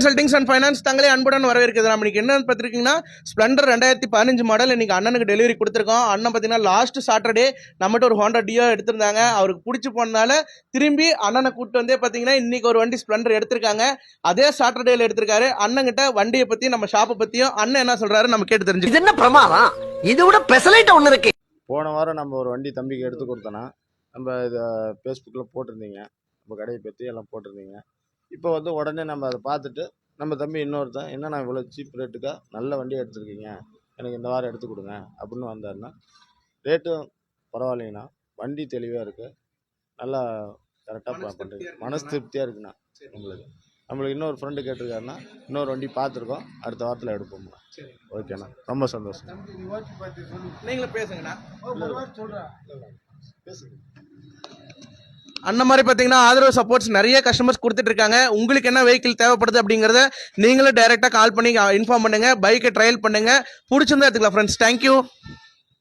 Consultings and finance தங்களே அன்புடன் வரவேற்கிறது. நம்ம இன்னைக்கு என்ன பார்த்துருக்கீங்கன்னா ஸ்ப்ளெண்டர் 2015 மாடல் இன்னைக்கு அண்ணனுக்கு டெலிவரி கொடுத்துருக்கோம். அண்ணன் பார்த்தீங்கன்னா லாஸ்ட் சாட்டர்டே நம்மகிட்ட ஒரு ஹோண்டா டியோ எடுத்திருந்தாங்க. அவருக்கு பிடிச்சி போனதால திரும்பி அண்ணனை கூப்பிட்டு வந்தே பார்த்தீங்கன்னா இன்னைக்கு ஒரு வண்டி ஸ்ப்ளெண்டர் எடுத்திருக்காங்க. அதே சாட்டர்டேல எடுத்திருக்காரு. அண்ணன்கிட்ட வண்டியை பற்றியும் நம்ம ஷாப்பை பற்றியும் அண்ணன் என்ன சொல்றாரு நம்ம கேட்டு தெரிஞ்சு. இது என்ன பிரமாதம், இது விட பெசலைட் ஒன்று இருக்கு. போன வாரம் நம்ம ஒரு வண்டி தம்பிக்கு எடுத்து கொடுத்தோன்னா நம்ம இதை ஃபேஸ்புக்கில் போட்டிருந்தீங்க, நம்ம கடையை பற்றி எல்லாம் போட்டிருந்தீங்க. இப்போ வந்து உடனே நம்ம அதை பார்த்துட்டு நம்ம தம்பி இன்னொருத்தன் என்னண்ணா இவ்வளோ சீப் ரேட்டுக்காக நல்ல வண்டியை எடுத்துருக்கீங்க, எனக்கு இந்த வாரம் எடுத்து கொடுங்க அப்படின்னு வந்தாருன்னா ரேட்டும் பரவாயில்லைங்கண்ணா, வண்டி தெளிவாக இருக்குது, நல்லா கரெக்டாக பண்ணுறீங்க, மனசு திருப்தியாக இருக்குண்ணா. நம்மளுக்கு இன்னொரு ஃப்ரெண்டு கேட்டிருக்காருன்னா இன்னொரு வண்டி பார்த்துருக்கோம், அடுத்த வாரத்தில் எடுப்போம்ண்ணா. ஓகேண்ணா, ரொம்ப சந்தோஷம். நீங்களும் பேசுங்கண்ணா. அந்த மாதிரி பார்த்தீங்கன்னா ஆதரவு சப்போர்ட்ஸ் நிறைய கஸ்டமர்ஸ் கொடுத்துட்டு இருக்காங்க. உங்களுக்கு என்ன வெஹிக்கிள் தேவைப்படுது அப்படிங்கிறத நீங்களும் டைரெக்டாக கால் பண்ணி இன்ஃபார்ம் பண்ணுங்க. பைக்கை ட்ரையல் பண்ணுங்க, பிடிச்சிருந்தா எடுத்துக்கலாம் ஃப்ரெண்ட்ஸ். தேங்க்யூ.